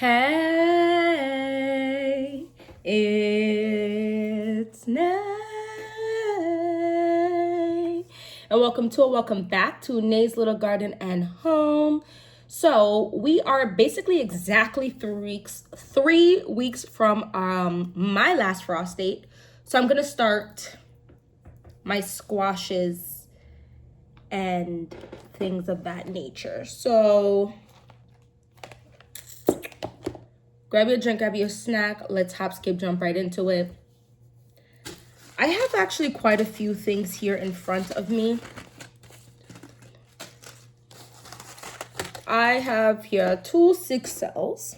Hey, it's Nay. And welcome back to Nay's Little Garden and Home. So we are basically exactly 3 weeks from my last frost date. So I'm gonna start my squashes and things of that nature. So grab your drink, grab your snack. Let's hop, skip, jump right into it. I have actually quite a few things here in front of me. I have here 2 6 cells.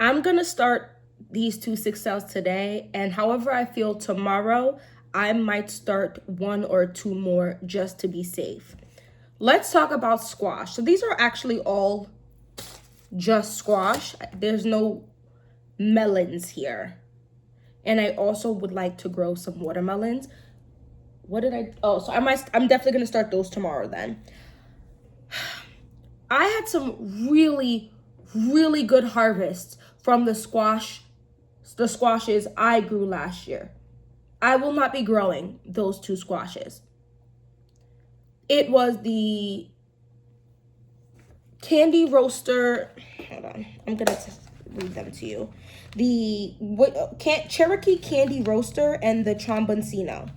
I'm gonna start these 2 6 cells today, and however I feel tomorrow, I might start 1 or 2 more just to be safe. Let's talk about squash. So these are actually all just squash. There's no melons here. And I also would like to grow some watermelons. I'm definitely gonna start those tomorrow then. I had some really good harvests from the squashes I grew last year. I will not be growing those 2 squashes. It was the Candy Roaster. Hold on, I'm gonna read them to you. The Cherokee Candy Roaster and the Tromboncino.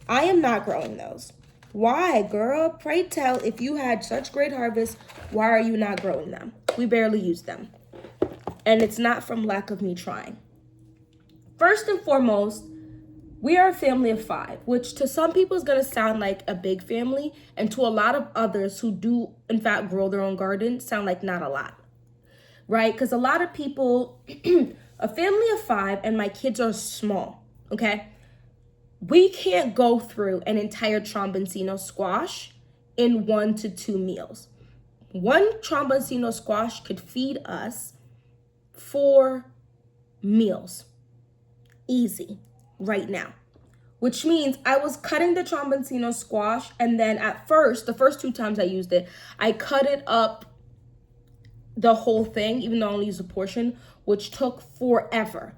I am not growing those. Why, girl? Pray tell, if you had such great harvests, why are you not growing them? We barely use them. And it's not from lack of me trying. First and foremost, we are a family of 5, which to some people is going to sound like a big family, and to a lot of others who do, in fact, grow their own garden, sound like not a lot, right? Because a lot of people, a family of 5, and my kids are small, okay? We can't go through an entire Tromboncino squash in 1 to 2 meals. 1 Tromboncino squash could feed us 4 meals. Easy. Right now, which means I was cutting the Tromboncino squash, and then at first, the first 2 times I used it, I cut it up the whole thing, even though I only used a portion, which took forever,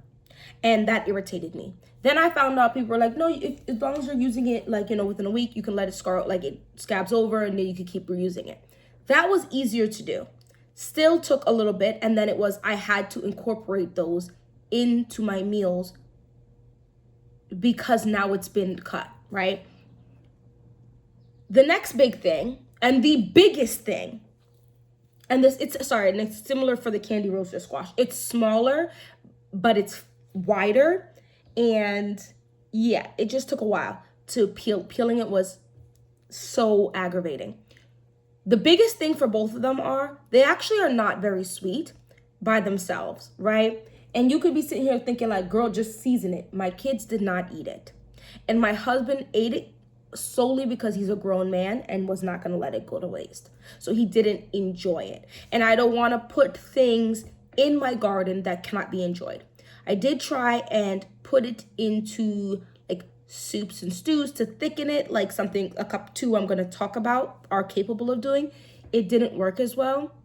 and that irritated me. Then I found out people were like, no, as long as you're using it, within a week, you can let it it scabs over, and then you can keep reusing it. That was easier to do. Still took a little bit, and then I had to incorporate those into my meals because now it's been cut, right? The next big thing, and the biggest thing, and it's similar for the Candy Roaster squash. It's smaller, but it's wider, and yeah, it just took a while to peel. Peeling it was so aggravating. The biggest thing for both of them they actually are not very sweet by themselves, right? And you could be sitting here thinking like, girl, just season it. My kids did not eat it. And my husband ate it solely because he's a grown man and was not going to let it go to waste. So he didn't enjoy it. And I don't want to put things in my garden that cannot be enjoyed. I did try and put it into like soups and stews to thicken it, like something a cup 2 I'm going to talk about are capable of doing. It didn't work as well.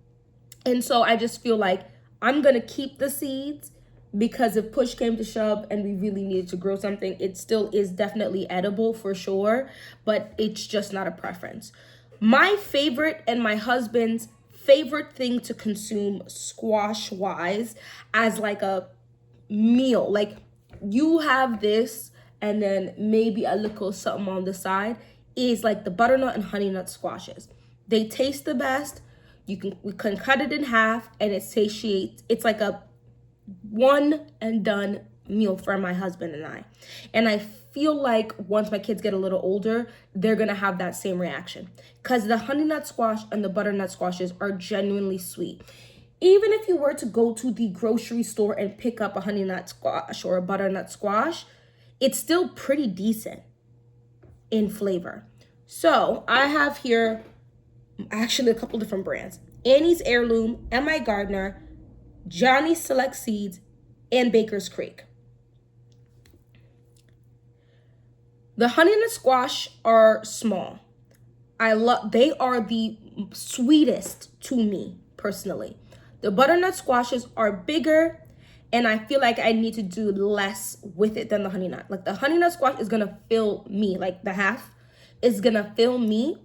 And so I just feel like I'm going to keep the seeds, because if push came to shove and we really needed to grow something, it still is definitely edible for sure, but it's just not a preference. My favorite and my husband's favorite thing to consume squash-wise as like a meal, like you have this and then maybe a little something on the side, is like the butternut and honey nut squashes. They taste the best. We can cut it in half and it satiates. It's like a one and done meal for my husband and I. And I feel like once my kids get a little older, they're going to have that same reaction, because the honey nut squash and the butternut squashes are genuinely sweet. Even if you were to go to the grocery store and pick up a honey nut squash or a butternut squash, it's still pretty decent in flavor. So I have here actually a couple different brands: Annie's Heirloom, M.I. Gardner, Johnny's Select Seeds, and Baker's Creek. The honey nut squash are small. They are the sweetest to me personally. The butternut squashes are bigger, and I feel like I need to do less with it than the honey nut. Like the honey nut squash is gonna fill me, like the half is gonna fill me.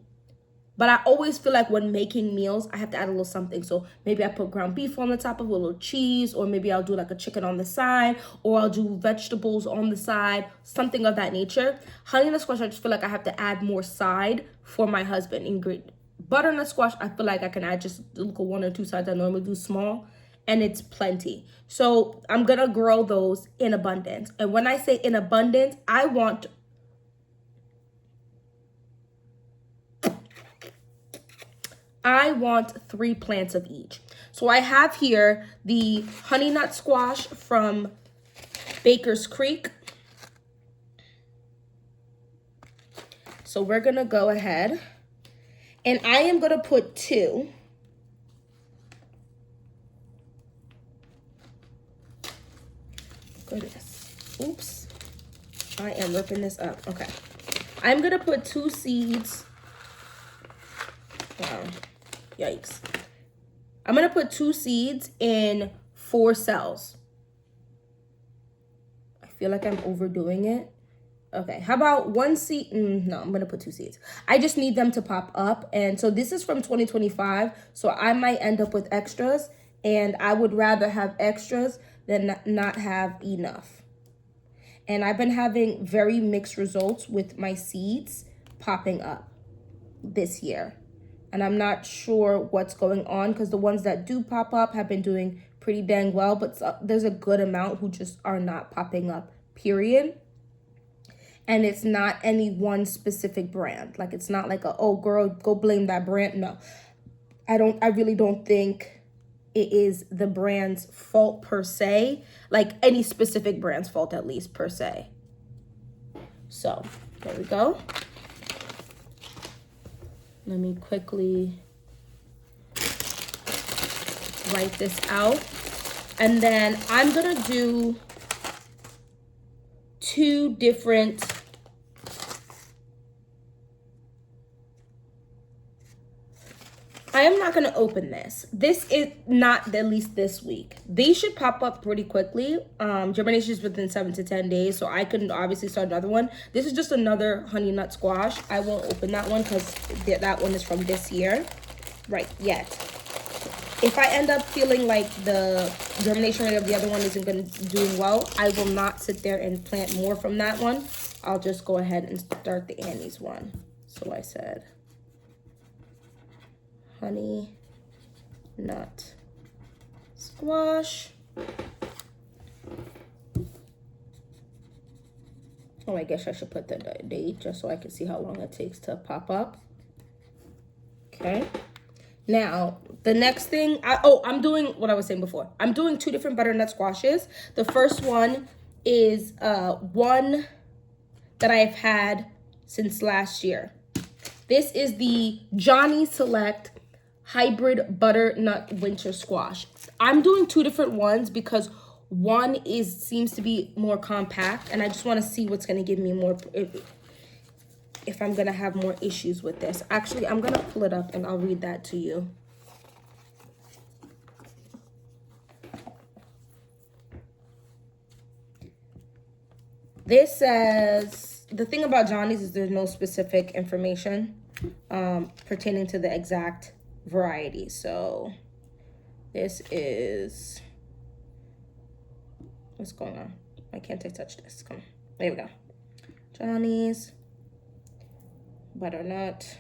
But I always feel like when making meals, I have to add a little something. So maybe I put ground beef on the top of a little cheese, or maybe I'll do like a chicken on the side, or I'll do vegetables on the side, something of that nature. Honey nut squash, I just feel like I have to add more side for my husband. Butternut squash, I feel like I can add just one or two sides. I normally do small, and it's plenty. So I'm gonna grow those in abundance. And when I say in abundance, I want 3 plants of each. So I have here the honey nut squash from Baker's Creek. So we're gonna go ahead and I am gonna put 2. Goodness, oops. I am ripping this up, okay. I'm gonna put 2 seeds. Wow, yikes. I'm gonna put 2 seeds in 4 cells. I feel like I'm overdoing it. Okay, how about 1 seed? No, I'm gonna put 2 seeds. I just need them to pop up. And so this is from 2025, so I might end up with extras, and I would rather have extras than not have enough. And I've been having very mixed results with my seeds popping up this year. And I'm not sure what's going on, because the ones that do pop up have been doing pretty dang well, but there's a good amount who just are not popping up, period. And it's not any one specific brand. Like, it's not like oh girl, go blame that brand. No, I really don't think it is the brand's fault per se, like any specific brand's fault, at least, per se. So there we go. Let me quickly write this out. And then I'm gonna do 2 different I am not gonna open this. This is not at least this week. These should pop up pretty quickly. Germination is within 7 to 10 days, so I can obviously start another one. This is just another honey nut squash. I won't open that one because that one is from this year. Right, yet. If I end up feeling like the germination rate of the other one isn't doing well, I will not sit there and plant more from that one. I'll just go ahead and start the Annie's one. So I said honey nut squash. Oh, I guess I should put the date just so I can see how long it takes to pop up. Okay. Now, the next thing, I'm doing what I was saying before. I'm doing 2 different butternut squashes. The first one is one that I've had since last year. This is the Johnny Select Hybrid Butternut Winter Squash. I'm doing 2 different ones because one seems to be more compact, and I just want to see what's going to give me more, if I'm going to have more issues with this. Actually, I'm going to pull it up and I'll read that to you. This says, the thing about Johnny's is there's no specific information pertaining to the exact variety. So this is, what's going on? Why can't I touch this? Come on. There we go. Johnny's butternut.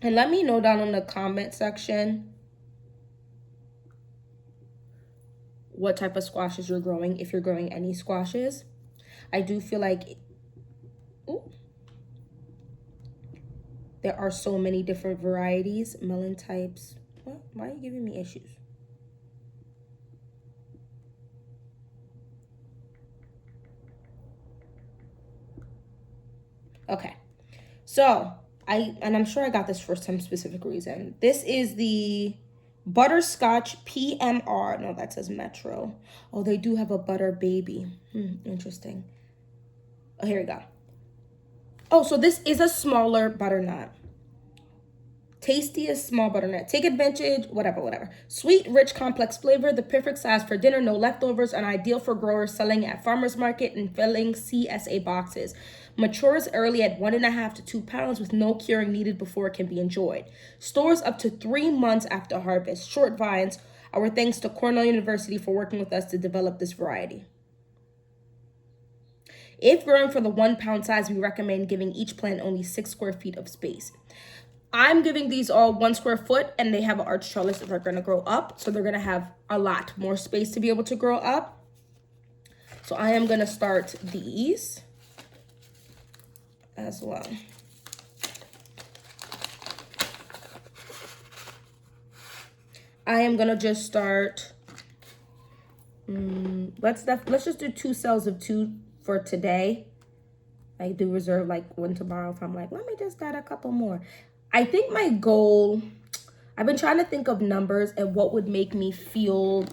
And let me know down in the comment section what type of squashes you're growing, if you're growing any squashes. I do feel like there are so many different varieties, melon types. What? Why are you giving me issues? Okay, so I'm sure I got this for some specific reason. This is the Butterscotch PMR. No, that says Metro. Oh, they do have a butter baby. Interesting. Oh, here we go. Oh, so this is a smaller butternut. tastiest small butternut. Take advantage, whatever. Sweet, rich, complex flavor, the perfect size for dinner, no leftovers, and ideal for growers selling at farmers market and filling CSA boxes. Matures early at 1.5 to 2 pounds with no curing needed before it can be enjoyed. Stores up to 3 months after harvest. Short vines. Our thanks to Cornell University for working with us to develop this variety. If growing for the 1 pound size, we recommend giving each plant only 6 square feet of space. I'm giving these all 1 square foot, and they have an arch trellis that they're gonna grow up. So they're gonna have a lot more space to be able to grow up. So I am gonna start these as well. I am gonna just start, let's just do 2 cells of 2 for today. I do reserve like one tomorrow if I'm like, let me just add a couple more. I think my goal, I've been trying to think of numbers and what would make me feel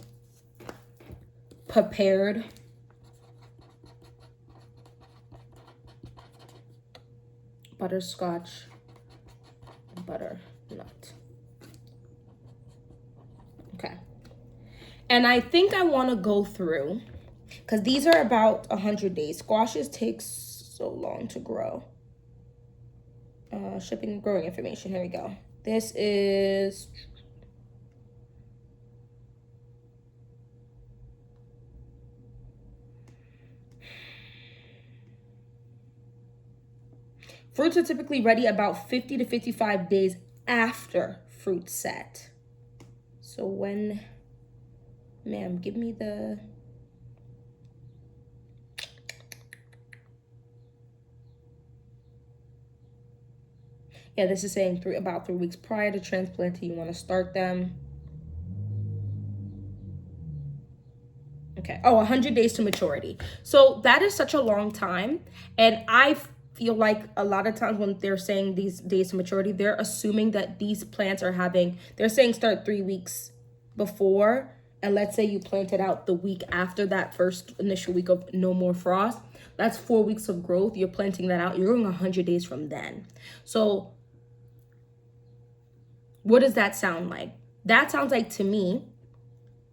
prepared. Butterscotch, butternut. Okay. And I think I want to go through, because these are about 100 days. Squashes take so long to grow. Shipping and growing information. Here we go. This is fruits are typically ready about 50 to 55 days after fruit set. So when, ma'am, give me the, yeah, this is saying about 3 weeks prior to transplanting, you want to start them. Okay. Oh, 100 days to maturity. So that is such a long time. And I feel like a lot of times when they're saying these days to maturity, they're assuming that these plants are having, they're saying start 3 weeks before. And let's say you planted out the week after that first initial week of no more frost. That's 4 weeks of growth. You're planting that out. You're going 100 days from then. So what does that sound like? That sounds like, to me,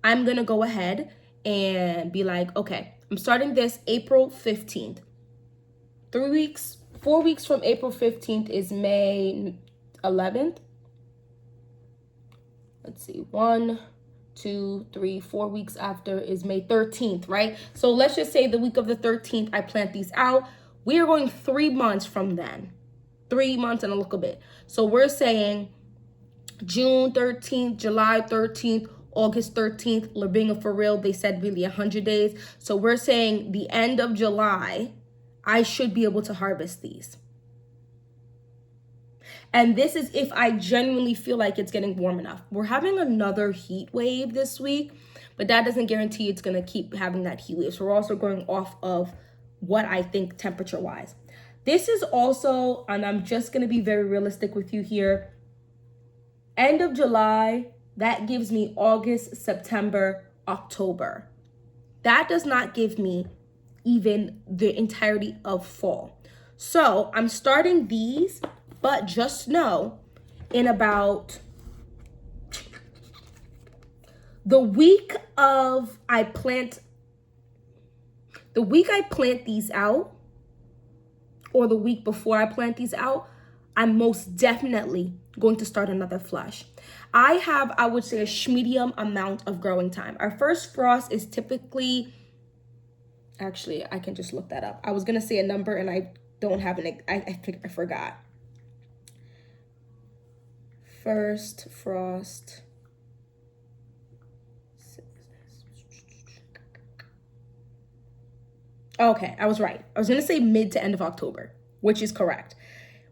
I'm going to go ahead and be like, okay, I'm starting this April 15th. 3 weeks, 4 weeks from April 15th is May 11th. Let's see, 1, 2, 3, 4 weeks after is May 13th, right? So let's just say the week of the 13th, I plant these out. We are going 3 months from then. 3 months and a little bit. So we're saying June 13th, July 13th, August 13th, Labinga for real, they said really 100 days. So we're saying the end of July, I should be able to harvest these. And this is if I genuinely feel like it's getting warm enough. We're having another heat wave this week, but that doesn't guarantee it's going to keep having that heat wave. So we're also going off of what I think temperature-wise. This is also, and I'm just going to be very realistic with you here, end of July, that gives me August, September, October. That does not give me even the entirety of fall. So I'm starting these, but just know in about the week I plant these out, or the week before I plant these out, I'm most definitely going to start another flush. I have, I would say, a medium amount of growing time. Our first frost is typically, actually, I can just look that up. I was going to say a number and I don't have an, I forgot. First frost. Okay, I was right. I was going to say mid to end of October, which is correct.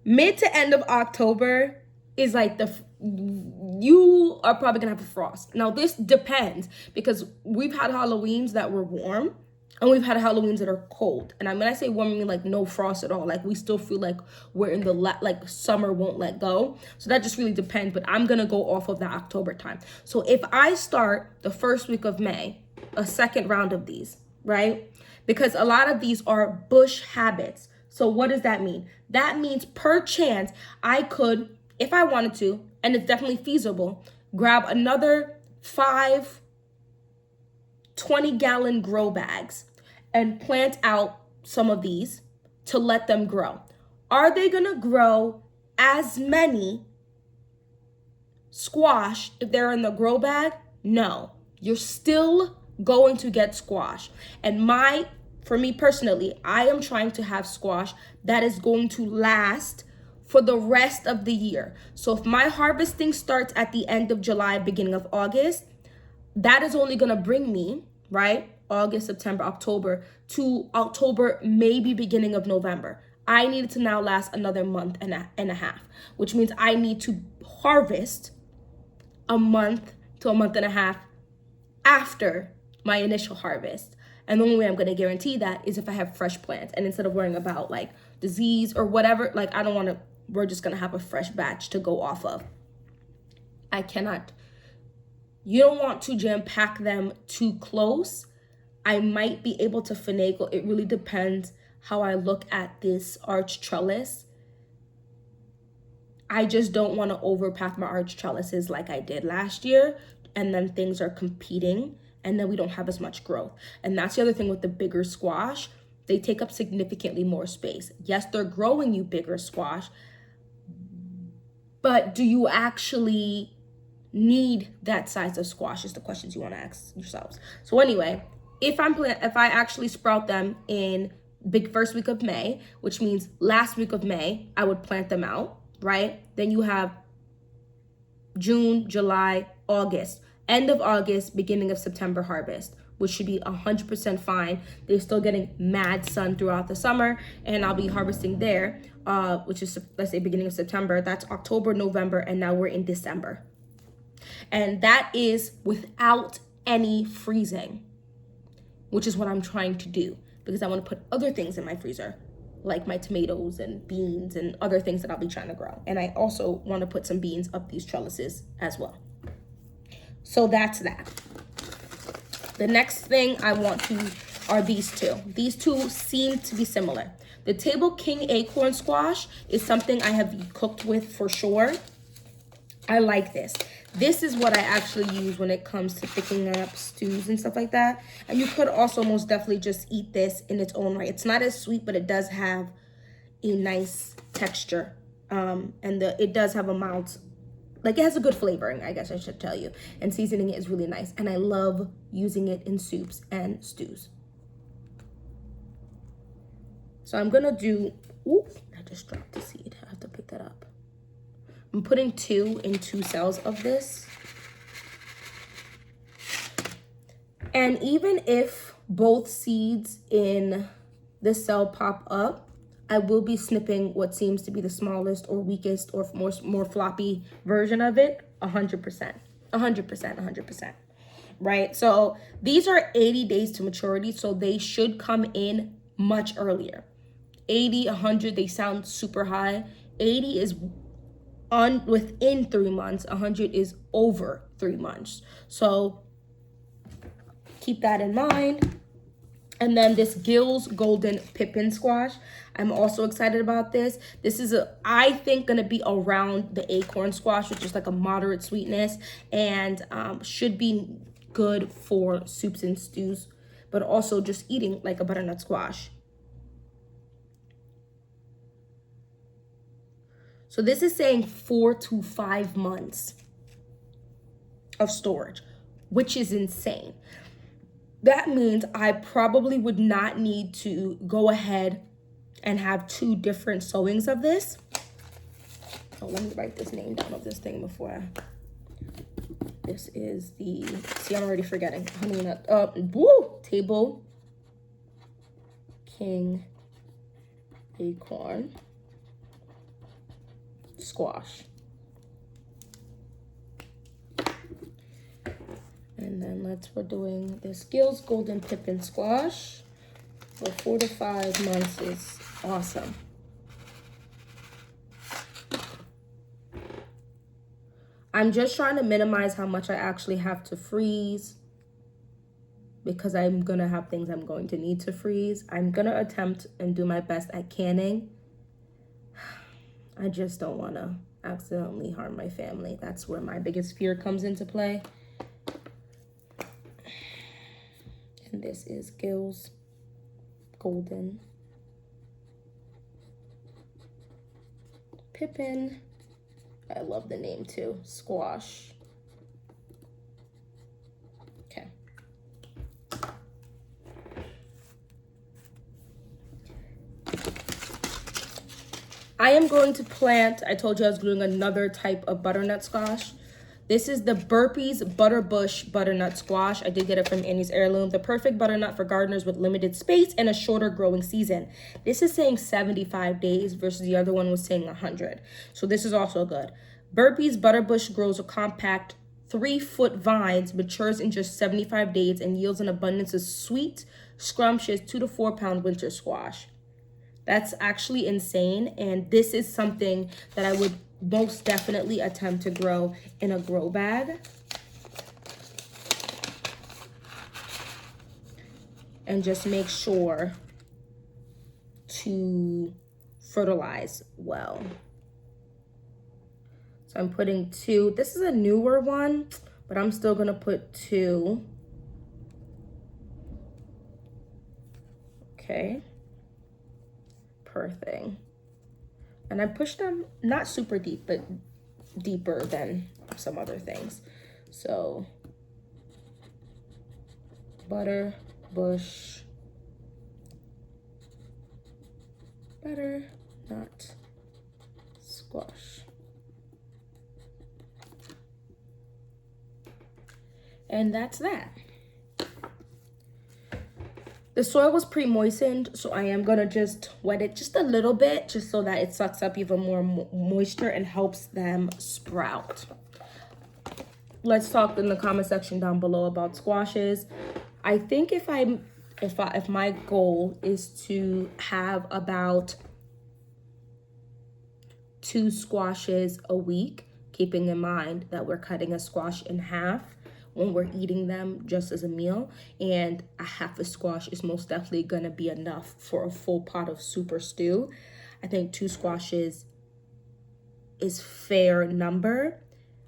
Mid to end of October is like you are probably gonna have a frost. Now this depends, because we've had Halloweens that were warm and we've had Halloweens that are cold. And when I say warm, I mean like no frost at all. Like we still feel like we're in the like summer won't let go. So that just really depends, but I'm gonna go off of the October time. So if I start the first week of May, a second round of these, right? Because a lot of these are bush habits. So what does that mean? That means per chance I could, if I wanted to, and it's definitely feasible, grab another 5 20-gallon grow bags and plant out some of these to let them grow. Are they gonna grow as many squash if they're in the grow bag? No, you're still going to get squash. And for me personally, I am trying to have squash that is going to last for the rest of the year. So if my harvesting starts at the end of July, beginning of August, that is only gonna bring me, right, August, September, October, to October, maybe beginning of November. I need it to now last another month and a half, which means I need to harvest a month to a month and a half after my initial harvest. And the only way I'm going to guarantee that is if I have fresh plants. And instead of worrying about like disease or whatever, like we're just going to have a fresh batch to go off of. You don't want to jam pack them too close. I might be able to finagle. It really depends how I look at this arch trellis. I just don't want to overpack my arch trellises like I did last year, and then things are competing, and then we don't have as much growth. And that's the other thing with the bigger squash. They take up significantly more space. Yes, they're growing you bigger squash, but do you actually need that size of squash is the questions you want to ask yourselves. So anyway, if I actually sprout them in first week of May, which means last week of May, I would plant them out, right? Then you have June, July, August, end of August, beginning of September harvest, which should be 100% fine. They're still getting mad sun throughout the summer, and I'll be harvesting there, which is, let's say, beginning of September. That's October, November, and now we're in December. And that is without any freezing, which is what I'm trying to do, because I want to put other things in my freezer, like my tomatoes and beans and other things that I'll be trying to grow. And I also want to put some beans up these trellises as well. So that's that. The next thing I want are these two. These two seem to be similar. The Table King acorn squash is something I have cooked with for sure. I like this. This is what I actually use when it comes to thickening up stews and stuff like that. And you could also most definitely just eat this in its own right. It's not as sweet, but it does have a nice texture. It does have a mild, like it has a good flavoring, I guess I should tell you. And seasoning it is really nice. And I love using it in soups and stews. So I'm gonna do, I just dropped the seed. I have to pick that up. I'm putting 2 in 2 cells of this. And even if both seeds in the cell pop up, I will be snipping what seems to be the smallest or weakest or more floppy version of it, 100%, 100%, right? So these are 80 days to maturity, so they should come in much earlier. 80, 100, they sound super high. 80 is within 3 months, 100 is over 3 months. So keep that in mind. And then this Gill's Golden Pippin squash. I'm also excited about this. This is I think gonna be around the acorn squash, which is like a moderate sweetness, and should be good for soups and stews, but also just eating like a butternut squash. So this is saying 4 to 5 months of storage, which is insane. That means I probably would not need to go ahead and have 2 different sowings of this. Oh, let me write this name down of this thing before this is see, I'm already forgetting. Honey nut, Table King acorn squash. And then we're doing this Gill's Golden Pippin squash for 4 to 5 months is awesome. I'm just trying to minimize how much I actually have to freeze, because I'm gonna have things I'm going to need to freeze. I'm gonna attempt and do my best at canning. I just don't wanna accidentally harm my family. That's where my biggest fear comes into play. And this is Gil's Golden Pippin. I love the name too, Squash. Okay. I am going to plant, I told you I was doing another type of butternut squash. This is the Burpees Butterbush Butternut Squash. I did get it from Annie's Heirloom. The perfect butternut for gardeners with limited space and a shorter growing season. This is saying 75 days versus the other one was saying 100. So this is also good. Burpees Butterbush grows a compact 3-foot vines, matures in just 75 days, and yields an abundance of sweet, scrumptious 2 to 4 pound winter squash. That's actually insane. And this is something that I would most definitely attempt to grow in a grow bag. And just make sure to fertilize well. So I'm putting 2. This is a newer one, but I'm still gonna put 2. Okay. Per thing. And I pushed them not super deep, but deeper than some other things. So Butterbush butternut squash. And that's that. The soil was pre-moistened, so I am gonna just wet it just a little bit, just so that it sucks up even more moisture and helps them sprout. Let's talk in the comment section down below about squashes. I think if my goal is to have about 2 squashes a week, keeping in mind that we're cutting a squash in half when we're eating them just as a meal, and a half a squash is most definitely gonna be enough for a full pot of super stew. I think 2 squashes is fair number.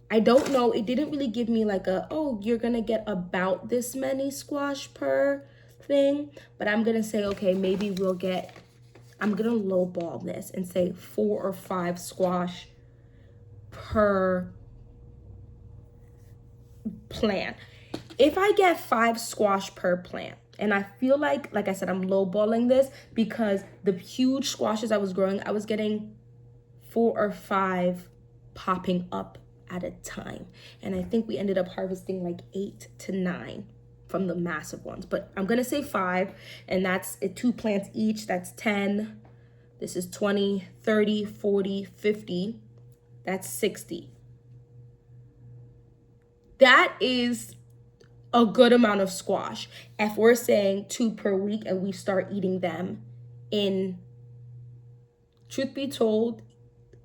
I don't know, it didn't really give me like a, oh, you're gonna get about this many squash per thing, but I'm gonna say, okay, maybe we'll get, I'm gonna lowball this and say 4 or 5 squash per plant. If I get 5 squash per plant, and I feel like I said, I'm lowballing this because the huge squashes I was growing, I was getting 4 or 5 popping up at a time. And I think we ended up harvesting like 8 to 9 from the massive ones. But I'm gonna say 5, and that's 2 plants each. That's 10. This is 20, 30, 40, 50. That's 60. That is a good amount of squash. If we're saying 2 per week and we start eating them in, truth be told,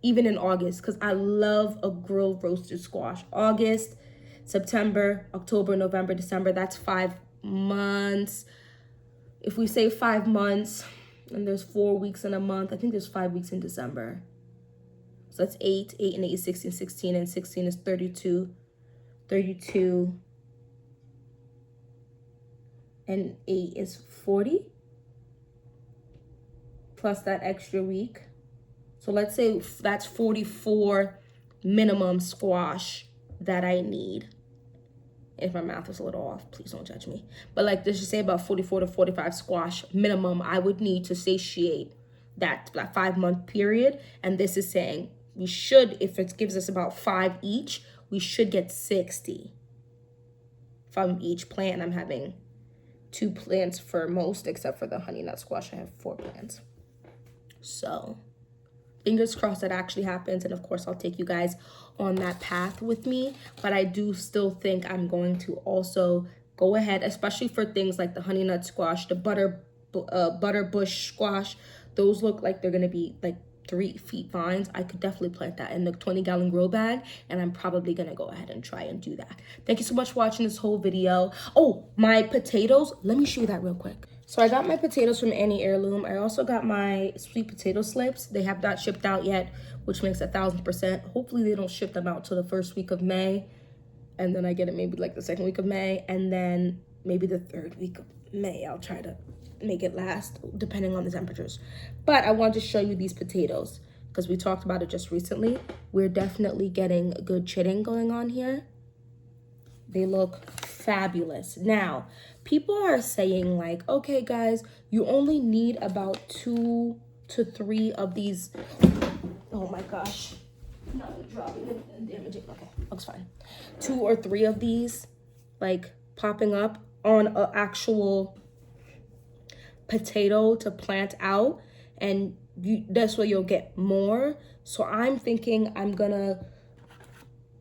even in August, because I love a grilled roasted squash. August, September, October, November, December, that's 5 months. If we say 5 months and there's 4 weeks in a month, I think there's 5 weeks in December. So that's 8, 8 and 8 is 16, 16 and 16 is 32. 32 and 8 is 40 plus that extra week. So let's say that's 44 minimum squash that I need. If my math was a little off, please don't judge me. But like, let's just say about 44 to 45 squash minimum I would need to satiate that 5-month period. And this is saying we should, if it gives us about 5 each, we should get 60 from each plant. I'm having 2 plants for most, except for the honey nut squash. I have 4 plants. So fingers crossed that actually happens. And of course, I'll take you guys on that path with me. But I do still think I'm going to also go ahead, especially for things like the honey nut squash, the butterbush squash. Those look like they're going to be like 3 feet vines. I could definitely plant that in the 20-gallon grow bag, and I'm probably gonna go ahead and try and do that. Thank you so much for watching this whole video. Oh, my potatoes, let me show you that real quick. So I got my potatoes from Annie Heirloom. I also got my sweet potato slips. They have not shipped out yet, which makes 1,000%. Hopefully they don't ship them out till the first week of May. And then I get it maybe like the second week of May. And then maybe the third week of May, I'll try to make it last, depending on the temperatures. But I wanted to show you these potatoes because we talked about it just recently. We're definitely getting good chitting going on here. They look fabulous. Now, people are saying like, okay, guys, you only need about 2 to 3 of these. Oh my gosh. Not dropping it and damaging. Okay, looks fine. 2 or 3 of these, like popping up on an actual potato to plant out, and that's where you'll get more. So I'm thinking I'm gonna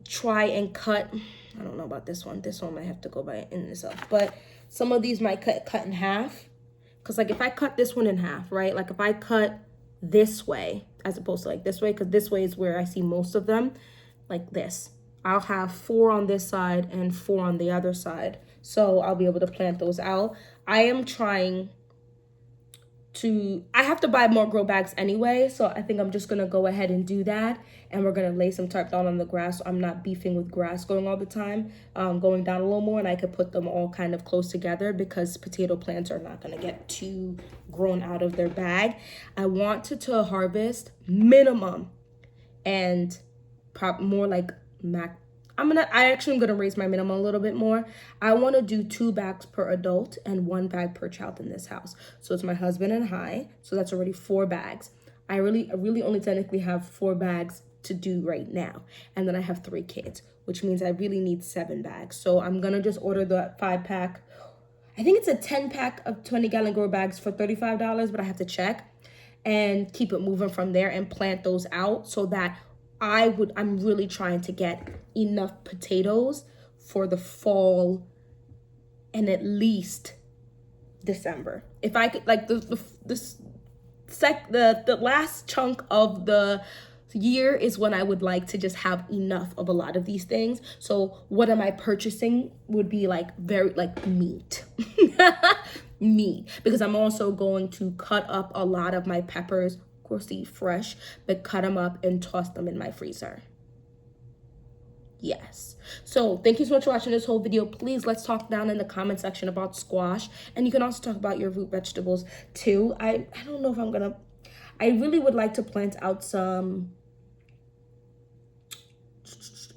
try and cut. I don't know about this one. This one might have to go by in itself. But some of these might cut in half. Because like if I cut this one in half, right? Like if I cut this way as opposed to like this way, because this way is where I see most of them, like this. I'll have 4 on this side and 4 on the other side. So I'll be able to plant those out. I am trying to, I have to buy more grow bags anyway, so I think I'm just gonna go ahead and do that, and we're gonna lay some tarp down on the grass so I'm not beefing with grass going all the time, going down a little more, and I could put them all kind of close together because potato plants are not gonna get too grown out of their bag. I wanted to harvest minimum and more like I actually am gonna raise my minimum a little bit more. I want to do 2 bags per adult and 1 bag per child in this house. So it's my husband and I. So that's already 4 bags. I really only technically have 4 bags to do right now, and then I have 3 kids, which means I really need 7 bags. So I'm gonna just order the 5-pack. I think it's a 10-pack of 20-gallon grow bags for $35, but I have to check, and keep it moving from there and plant those out so that I'm really trying to get enough potatoes for the fall and at least December. If I could, like the last chunk of the year is when I would like to just have enough of a lot of these things. So what am I purchasing would be like very like meat. Meat, because I'm also going to cut up a lot of my peppers, of course to eat fresh, but cut them up and toss them in my freezer. Yes. So thank you so much for watching this whole video. Please, let's talk down in the comment section about squash, and you can also talk about your root vegetables too. I don't know if I'm gonna, I really would like to plant out some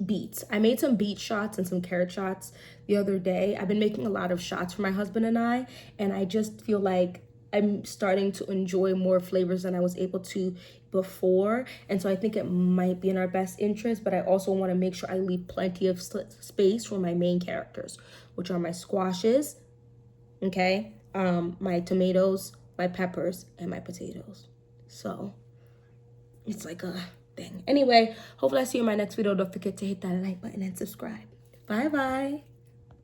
beets. I made some beet shots and some carrot shots the other day. I've been making a lot of shots for my husband and I just feel like I'm starting to enjoy more flavors than I was able to before. And so I think it might be in our best interest, but I also want to make sure I leave plenty of space for my main characters, which are my squashes, okay, my tomatoes, my peppers, and my potatoes. So it's like a thing. Anyway, hopefully I see you in my next video. Don't forget to hit that like button and subscribe. Bye bye.